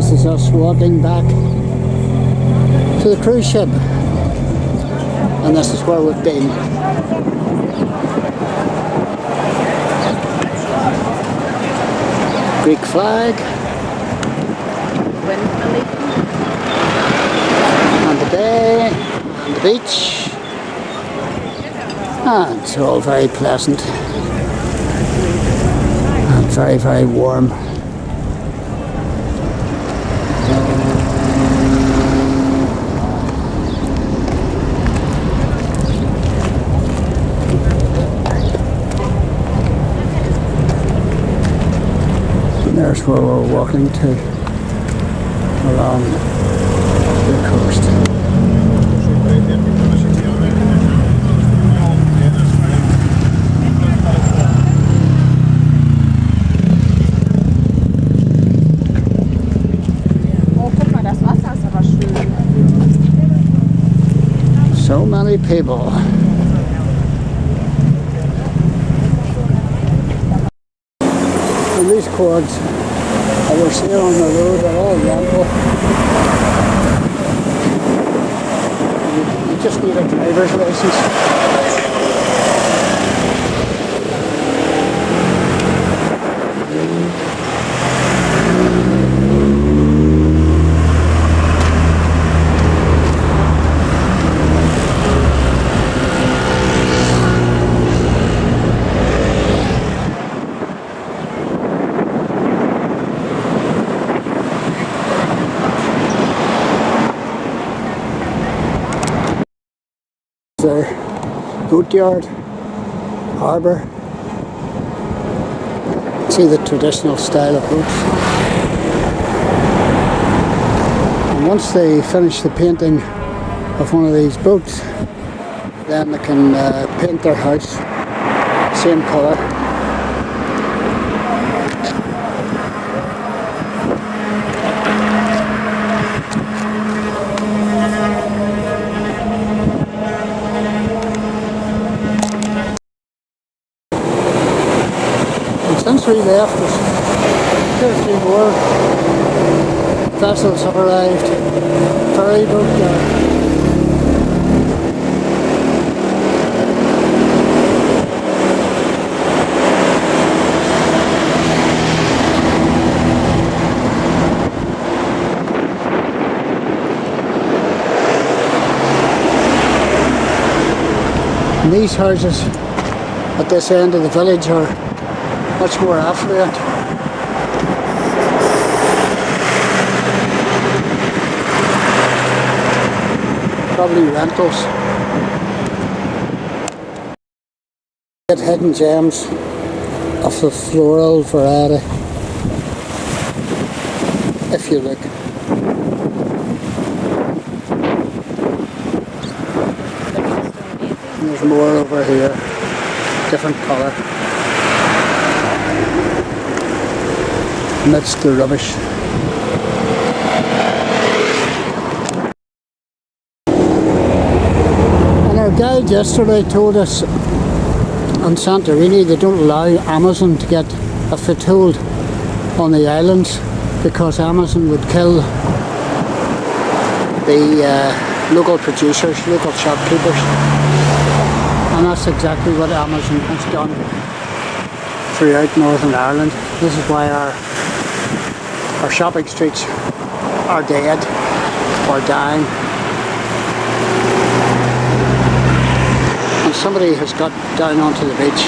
This is us walking back to the cruise ship, and this is where we've been. Greek flag, and the bay, and the beach, and it's all very pleasant and very, very warm. There's where we're walking to along the coast. So many people. And these quads that we're seeing on the road are all rental. You just need a driver's license. Their boatyard, harbour. See the traditional style of boats. And once they finish the painting of one of these boats, then they can paint their house same colour. Since we left, there's 2 or 3 more vessels have arrived. Ferry boat there. And these houses at this end of the village are much more affluent. Probably rentals. Get hidden gems of the floral variety if you look. And there's more over here, different colour. Amidst the rubbish. And our guide yesterday told us on Santorini they don't allow Amazon to get a foothold on the islands because Amazon would kill the local producers, local shopkeepers, and that's exactly what Amazon has done throughout Northern Ireland. This is why our shopping streets are dead or dying. And somebody has got down onto the beach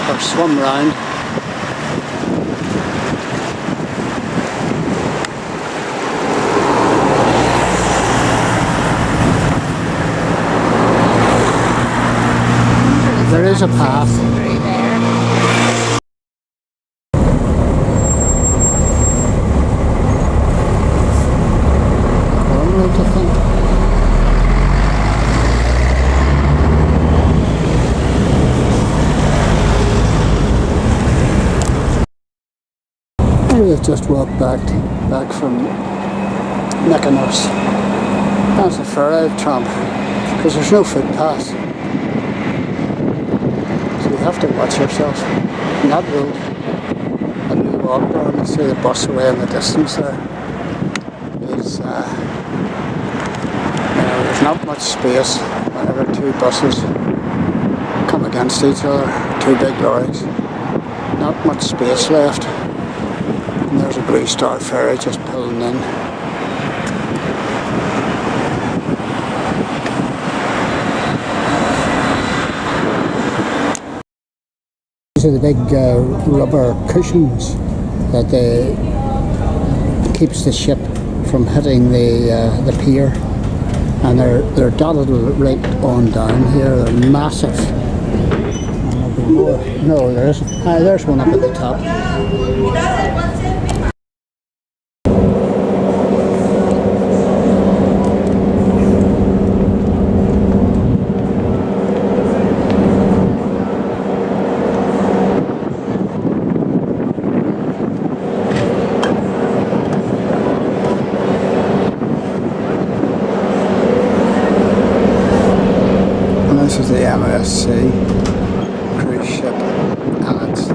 or swum round. There is a path. We've just walked back from Mykonos. That's a ferry tramp because there's no footpath. So you have to watch yourself on that road. walk down and see the bus away in the distance there. There's not much space whenever two buses come against each other, two big lorries. Not much space left. And there's a Blue Star ferry just pulling in. These are the big rubber cushions that keeps the ship from hitting the pier, and they're dotted right on down here. They're massive. No, there isn't. There's one up at the top. This is the MSC cruise ship, and it's the,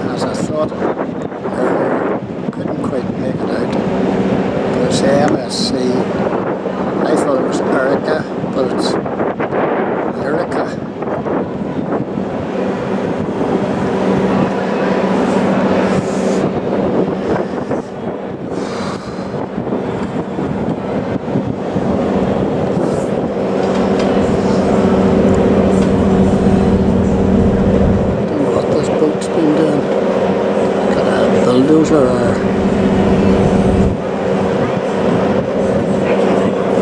as I thought earlier, couldn't quite make it out, but it's the MSC. I thought it was Erica, but it's Lyrica. Bulldozer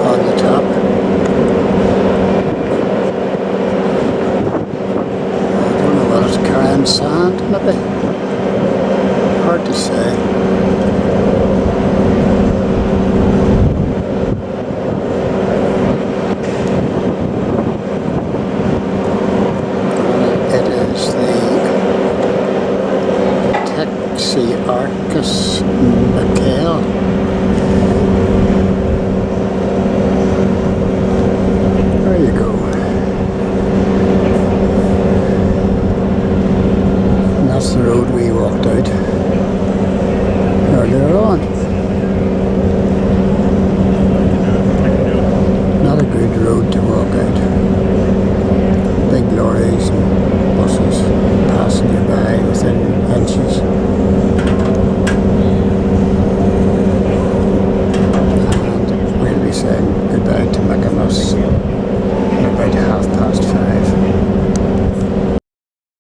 on the top. I don't know whether it's carrying sand, maybe. Hard to say. It is the See Arcus McHale. There you go. And that's the road we walked out earlier on. Not a good road to walk out. Big lorries and buses passing.